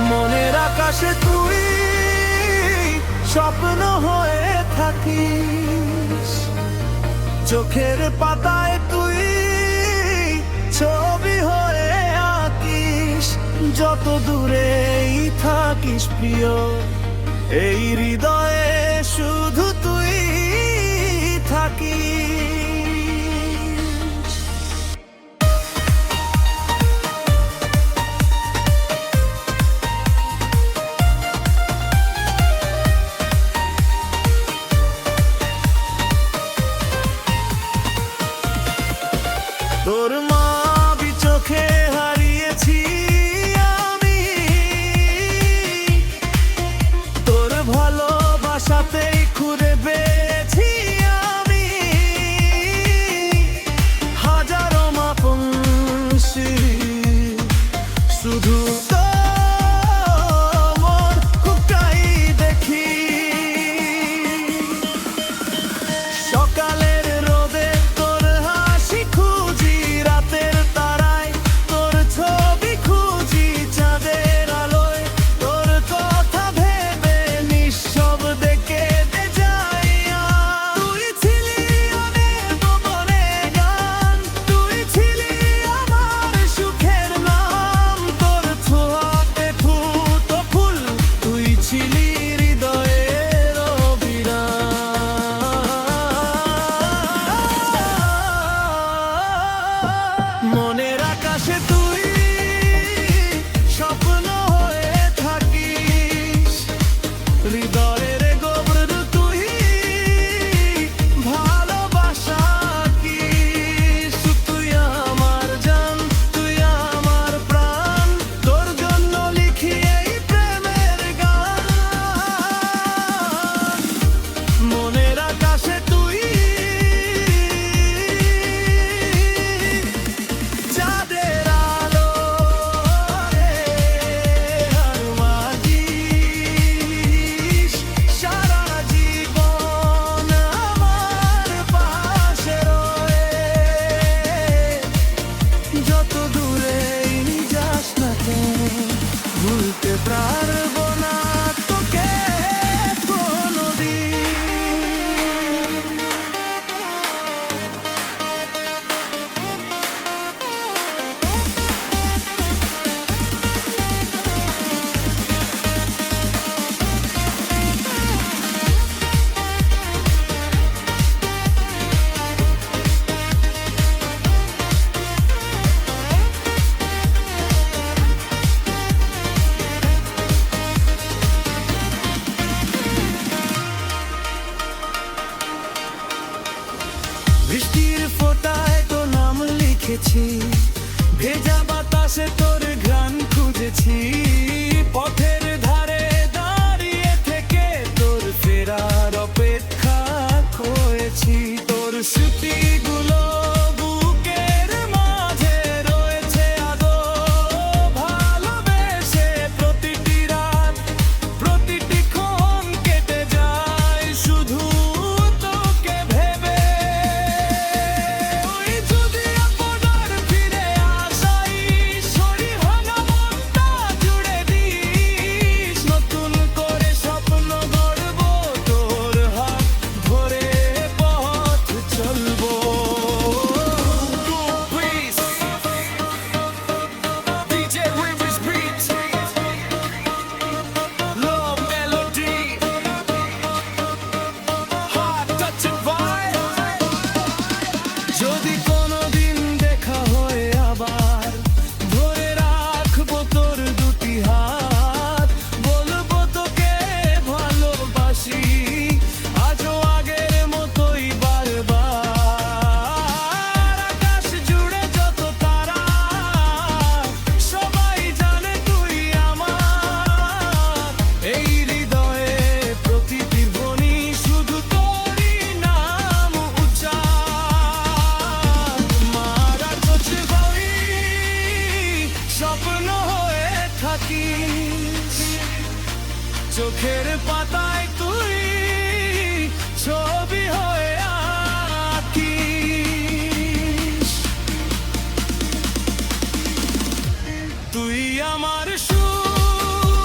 মনের আকাশে তুই স্বপ্ন হয়ে থাকিস, চোখের পাতায় তুই ছবি হয়ে আঁকিস। যত দূরেই থাকিস প্রিয়, এই হৃদয়ে শুধু তুই থাকিস। তোর মাবি চোখে হারিয়েছি আমি, তোর ভালোবাসাতেই খুঁড়ে পেয়েছি আমি। হাজারো মাপন শুধু তোর খুবটাই দেখি। সকালের রোদে তোর হাসি খুঁজি, রাতের তারায় তোর ছবি খুঁজি, চাঁদের আলোয় তোর কথা ভেবে নিঃশব্দে কেঁদে যাই। তুই ছিলি অনেক গোপনে গান, তুই ছিলি আমার সুখের নাম। তোর ছোঁয়াতে ফুটো ফুল, তুই ছিলি হৃদয়ের অবিরাম। মনের আকাশে তুই স্বপ্ন হয়ে থাকিস, হৃদয়ের গভীর তুই ভালোবাসা আঁকিস। তুই আমার জান, তুই আমার প্রাণ, তোর জন্য লিখি এই প্রেমের গান। মনের আকাশে তুই চাঁদের আলো রে, আর মাঝিস সারা জীবন আমার পাশে রয়ে। যত দূরেই যাস না কেন, ভুলতে পারবো না তোকে কোনোদিন। বৃষ্টির ফোঁটায় তোর নাম লিখেছি, ভেজা বাতাসে তোর ঘ্রাণ খুঁজেছি। পথের ধারে দাঁড়িয়ে থেকে তোর ফেরার অপেক্ষা করেছি। তোর স্মৃতিগুলো বুকের মাঝে রয়েছে আদো, ভালোবেসে প্রতিটি রাত প্রতিটি ক্ষণ কেটে যায় শুধু তোকে ভেবে। ওই যদি আপনার ফিরে আসাই, শরীর ভাঙা মনটা জুড়ে দিস। নতুন করে স্বপ্ন গড়ব, তোর হাত ধরে পথ চলবো। Please, DJ Rivers Beat, love melody, heart touching vibe। যদি কোনোদিন দেখা হয় আবার, ধরে রাখবো তোর দুটি হাত, বলবো তোকে ভালোবাসি আজও আগের মতোই বারবার। আকাশ জুড়ে যত তারা, সবাই জানে তুই আমার। এই হৃদয়ে প্রতিটি ধ্বনি শুধু তোরই নাম উচ্চার। মারা চোখ ভাই স্বপ্ন হয়ে থাকিস, চোখের পাতায় তুই ছবি হয়ে আঁকিস। তুই আমার সুর,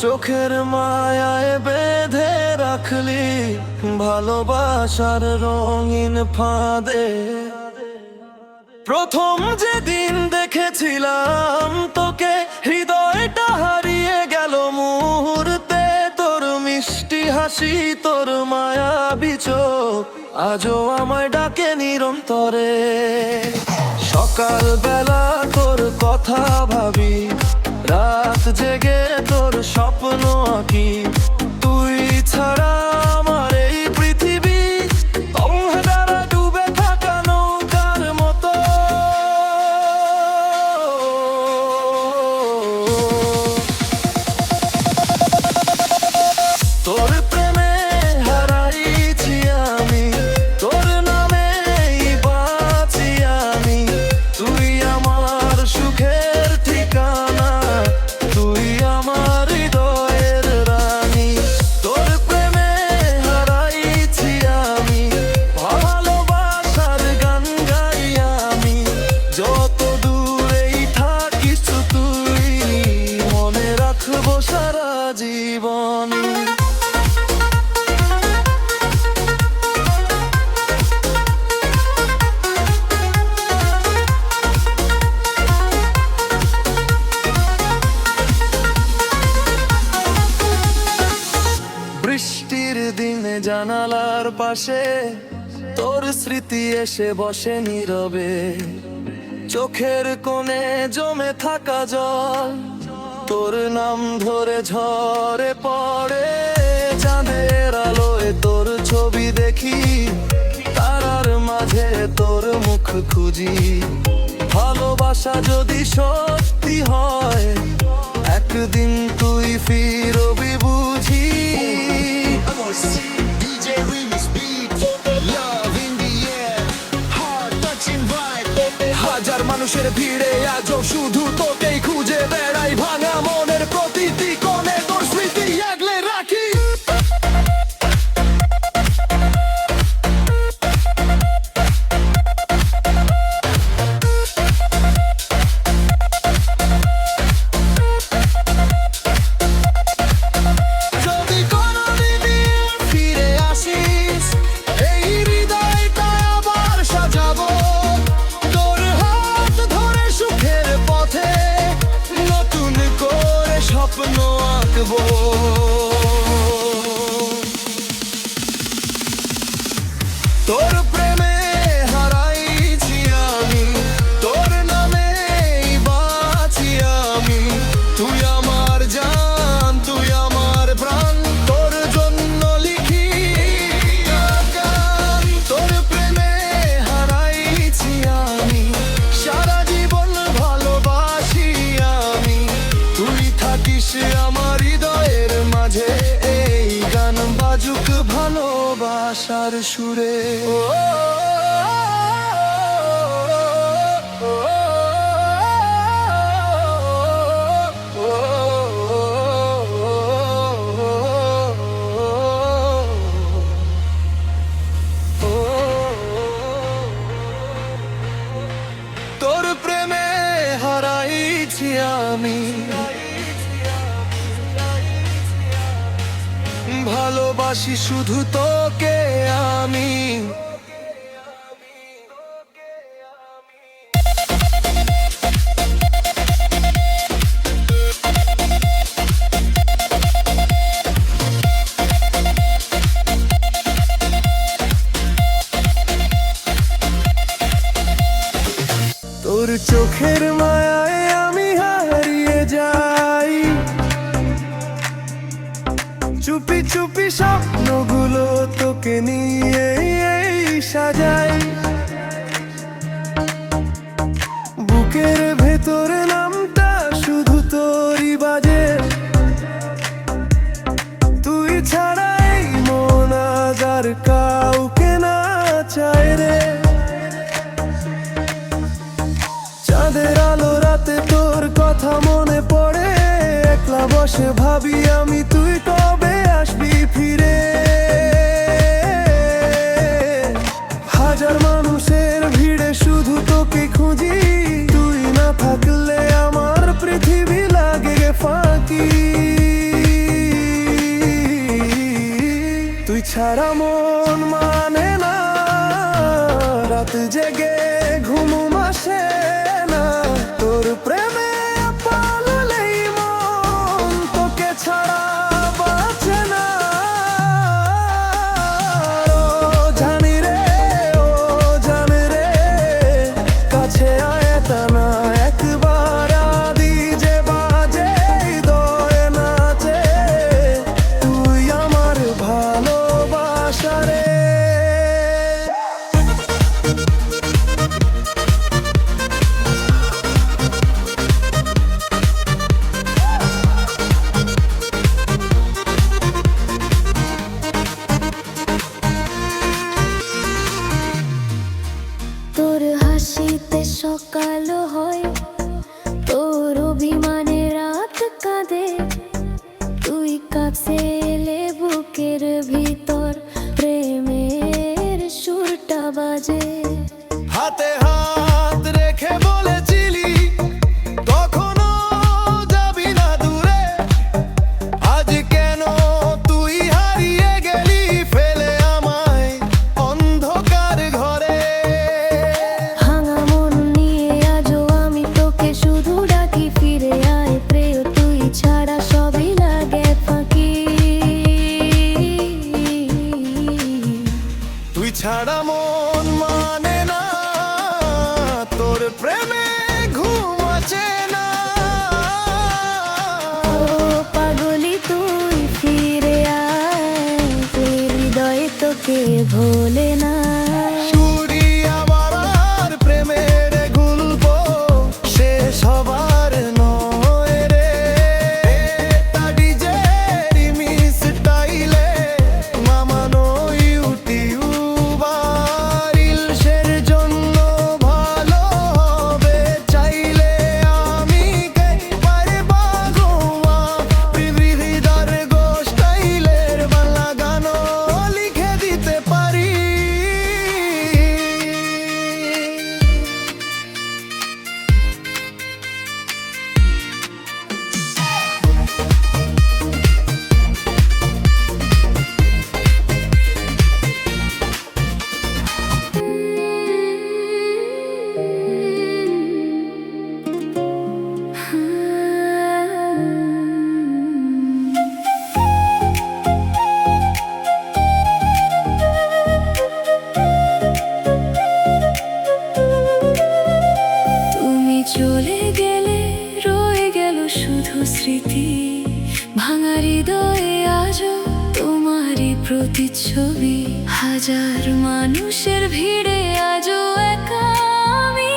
চোখের মায়ায় বেঁধে রাখলি ভালোবাসার রঙিন ফাঁদে। প্রথম যেদিন দেখেছিলাম তোকে, হৃদয়টা হারিয়ে গেল মুহূর্তে। তোর মিষ্টি হাসি, তোর মায়াবী চোখ আজও আমায় ডাকে নিরন্তরে। সকাল বেলা তোর কথা ভাবি, রাত জেগে তোর স্বপ্ন আঁকি। তুই ছাড়া আমার এই পৃথিবী অন্ধকারে ডুবে থাকা নৌকার মতো। তোর প্রেমে হারাইছি আমি, তোর নামেই বাঁচি আমি। তুই আমার সুখের ঠিকানা, তুই আমার হৃদয়ের রানী। তোর প্রেমে হারাইছি আমি, ভালোবাসার গান গাই আমি। যত দূরেই থাকিস তুই, মনে রাখবো সারা জীবনী। বৃষ্টির দিনে জানালার পাশে তোর স্মৃতি এসে বসে নীরবে। চোখের কোণে জমে থাকা জল তোর নাম ধরে ঝরে পড়ে। চাঁদের আলোয় তোর ছবি দেখি, তারার মাঝে তোর মুখ খুঁজি। ভালোবাসা যদি সত্যি হয়, একদিন তুই ফিরবি বুঝি। DJ remix beat, love in the air, heart touching vibe. হাজার মানুষের ভিড়ে আজও শুধু তোকেই খুঁজে বেড়াই। ভাঙা মনের প্রতিটি কোণে তোর স্মৃতি আগলে রাখি। যদি কোনোদিন ফিরে আসিস, এই হৃদয়টা আবার সাজাবো। তোর হাত ধরে সুখের পথে নতুন করে স্বপ্ন আঁকবো। তোর প্রেমে হারাইছি আমি, তোর নামেই বাঁচি আমি। তুই আমার জান, তুই আমার প্রাণ, তোর জন্য লিখি গান। তোর প্রেমে হারাইছি আমি, সারা জীবন ভালোবাসি আমি। তুই থাকিস আমার হৃদয়ের মাঝে, এই গান বাজুক ভালোবাসার সুরে। তোর প্রেমে হারাইছি আমি, ভালোবাসি শুধু তোকে আমি। তোর চোখের মায়ায় আমি হারিয়ে যাই। চুপি চুপি স্বপ্নগুলো তোকে নিয়ে সাজাই। বুকের ভেতরে নামটা শুধু তোরই বাজে। তুই ছাড়াই মন আজ আর কাউকে না চায় রে। চাঁদের আলো রাতে তোর কথা মনে পড়ে। একলা বসে ভাবি আমি, তুই কবে আসবি ফিরে। হাজার মানুষের ভিড়ে শুধু তোকে খুঁজি। তুই না থাকলে আমার পৃথিবী লাগে ফাঁকি। ছাড়া মন মানে না, রাত জেগে ঘুম আসে না। তোর প্রেমে পাললেই মন তোকে ছাড়া বাঁচে না। ও জানি রে, ও জানি রে, কাছে আয় তা না একবার আদি যে বাজে হৃদয়ে নাচে। তুই আমার ভালোবাসা রে। তোর হাসিতে সকাল হয়, তোর অভিমানে রাত কাঁদে। তুই কাছে এলে বুকের ভিতর প্রেমের সুরটা বাজে। হাতে হাত রেখে বলেছিলি কখনো যাবি না দূরে। আজ কেন তুই হারিয়ে গেলি ফেলে আমায় অন্ধকার ঘরে। ভাঙা মন নিয়ে আজও আমি তোকে শুধু ডাকি, ফিরে আয় প্রিয়, তুই ছাড়া সবই লাগে ফাঁকি। তুই ছাড়া মন মানে না, তোর প্রেমে ঘুম আসে না। ও পাগলি তুই ফিরে আয়, তুই হৃদয়ে তোকে ভোলে না। চুরি আবার আর প্রেমের গল্প শেষ হবার নয় রে। এটা ডিজে রিমিক্স স্টাইলে মামানো ইউটিউব রিলসের জন্য ভালো হবে চাইলে আমি পারে বাগোয়া বিবিধার গো স্টাইলের বাংলা গানও লিখে দিতে পারি। তুমি চলে গেলে রয়ে গেল শুধু স্মৃতি, ভাঙা হৃদয়ে আজও তোমারই প্রতিচ্ছবি। হাজার মানুষের ভিড়ে আজও একা আমি,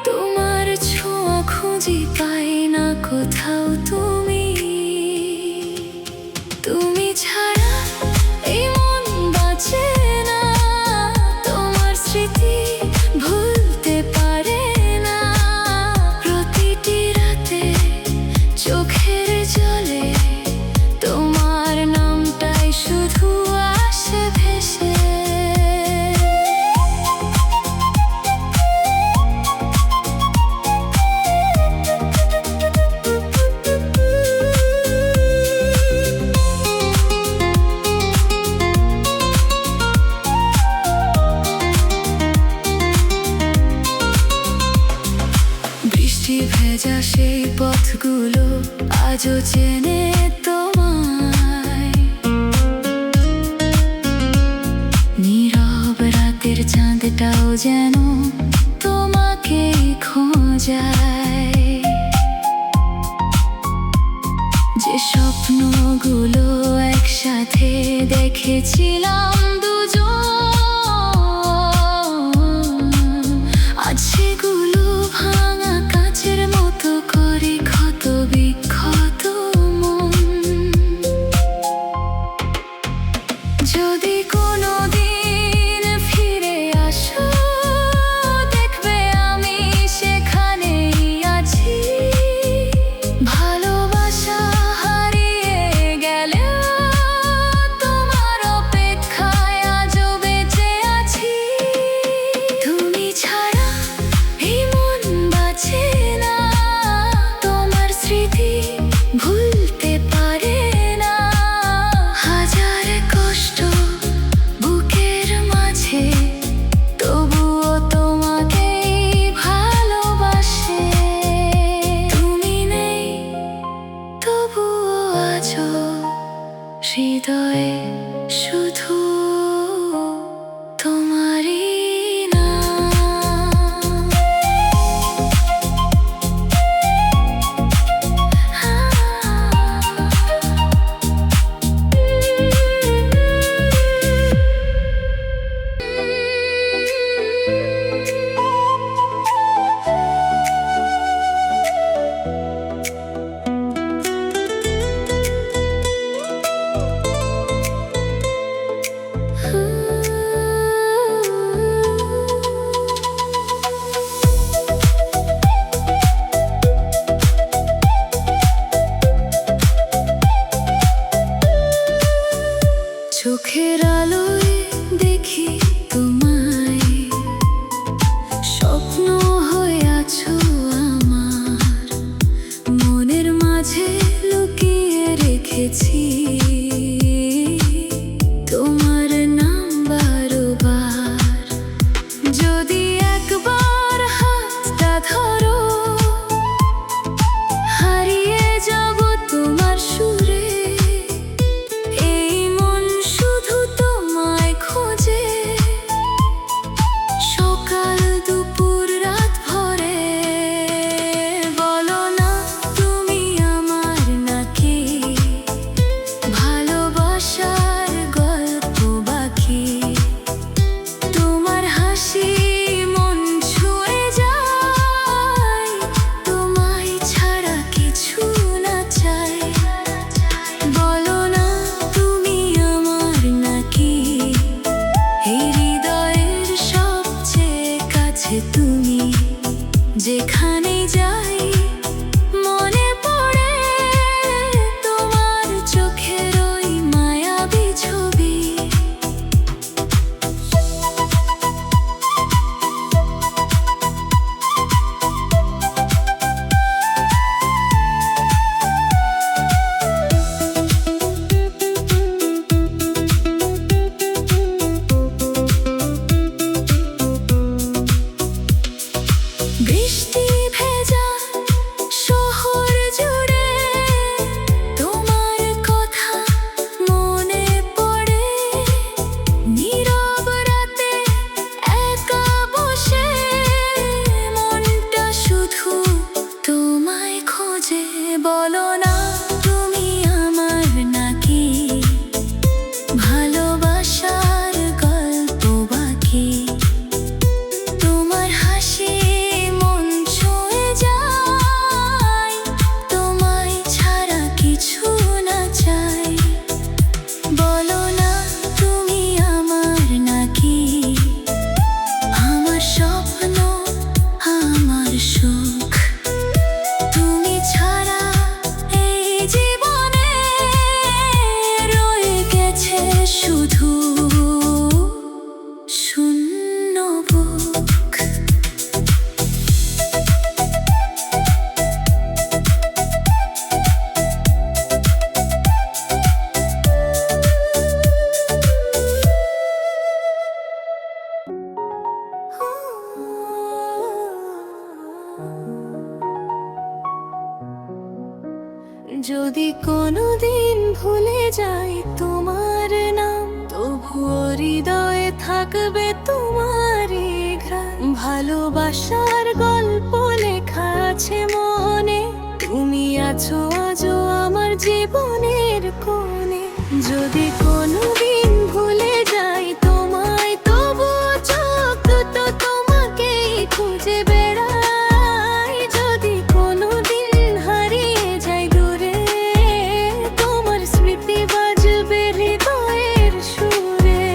তোমার ছোঁয়া খুঁজি পাই না কোথাও। তুমি তুমি ছাড়া এই মন বাঁচে না, তোমার স্মৃতি ভুলতে পারে না। প্রতিটি রাতে চোখের জলে তোমার নামটাই শুধু আসে ভেসে। বৃষ্টি ভেজা সেই পথগুলো আজও চেনে তোমায়। নীরব রাতের চাঁদটাও যেন তোমাকেই খোঁজায়। যে স্বপ্নগুলো একসাথে দেখেছিলাম দুজন, আজ সেগুলো ভাঙা কাচের মতো করে ক্ষত বিক্ষত মন। যদি কোনোদিন ফিরে আসো, দেখবে আমি সেখানেই আছি। ভালোবাসা হারিয়ে গেলেও তোমার অপেক্ষায় যাই, মনে পড়ে তোমার চোখের ওই মায়াবী ছবি। বৃষ্টি ভেজা শহর জুড়ে তোমার কথা মনে পড়ে, নীরব রাতে একা বসে মনটা শুধু তোমায় খোঁজে। বলো না তুমি আমার নাকি ভালোবাসার গল্প বাকি, তোমার হাসি মন ছুঁয়ে যায়, তোমায় ছাড়া কিছু না চাই। বলো না তুমি আমার নাকি আমার স্বপ্ন আমার সুখ, তুমি ছাড়া এই জীবনে রয়ে গেছে শুধু শূন্য বুক। যদি কোনোদিন ভুলে যাই তোমার নাম, তবুও হৃদয়ে থাকবে তোমারই ঘ্রাণ। ভালোবাসার গল্প লেখা আছে মনে, তুমি আছো আজও আমার জীবনের কোণে। যদি কোনোদিন ভুলে যাই তোমায়, তবুও চোখ দুটো তোমাকেই খুঁজে বেড়াই। যদি কোনোদিন হারিয়ে যাই দূরে, তোমার স্মৃতি বাজবে হৃদয়ের সুরে।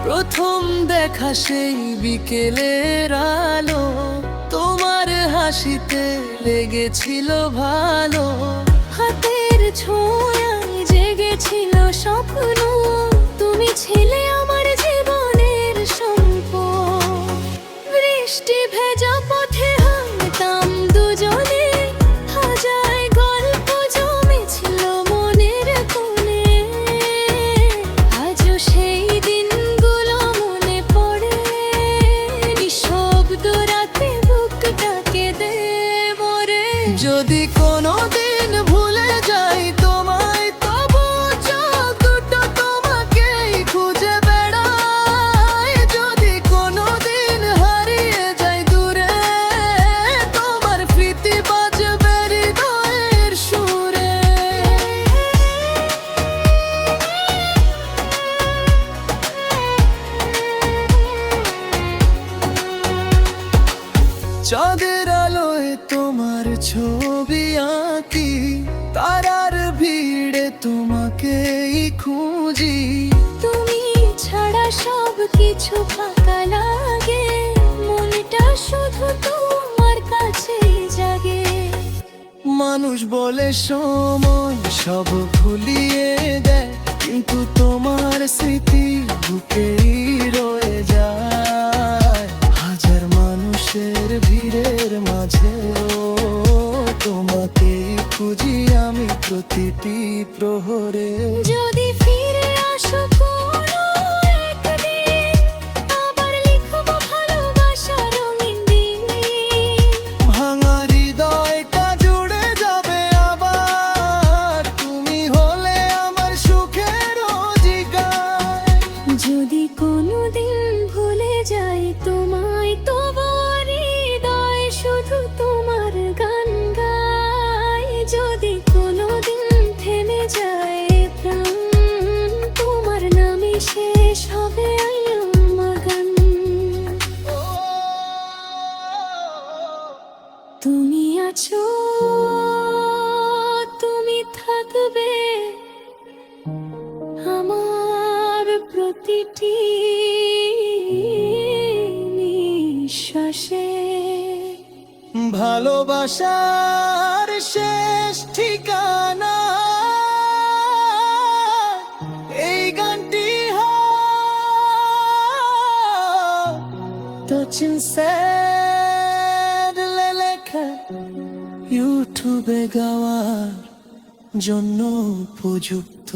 প্রথম দেখা সেই বিকেলের আলো, তোমার হাসিতে লেগেছিল ভালো। হাতের ছোঁয়ায় জেগেছিল স্বপ্ন, তুমি ছিলে আমার জীবনের সম্পদ। বৃষ্টি ভেজা পথে হাঁটতাম দুজনে, হাজার গল্প জমেছিল মনের কোণে। আজও সেই দিনগুলো মনে পড়ে, নিঃশব্দ রাতে বুকটাকে দে মরে। যদি কোনোদিন ভুলে যাই তোমায়, তবু চোখ দুটো তোমাকেই খুঁজে বেড়াই। যদি কোনোদিন হারিয়ে যাই দূরে, তোমার স্মৃতি বাজবে হৃদয়ের সুরে। চাঁদের আলোয় তোমার ছবি আঁকি, তারার ভিড়ে তোমাকেই খুঁজি। তুমি ছাড়া সব কিছু ফাঁকা লাগে, মনটা শুধু তোমার কাছেই জাগে। মানুষ বলে সময় সব ভুলিয়ে দেয়, কিন্তু তোমার স্মৃতি বুকেই রয়ে যায়। হাজার মানুষের ভিড়ের মাঝেও তোমাকেই খুঁজি আমি প্রতিটি প্রহরে। যদি ফিরে আসো কোনো একদিন, আবার লিখবো ভালোবাসার রঙিন দিন। ভাঙা হৃদয়টা জুড়ে যাবে আবার, তুমি হলে আমার সুখের অধিকার। যদি কোনোদিন ভুলে যাই তোমায়, তবু হৃদয় শুধু তোমার গান গায়। যদি কোনোদিন থেমে যায় প্রাণ, তোমার নামে শেষ হবে আয়ন। প্রতিটি নিঃশ্বাসে ভালোবাসার শেষ ঠিকানা এই গানটি টচিং স্যাড লেখা ইউটিউবে গাওয়ার জন্য উপযুক্ত।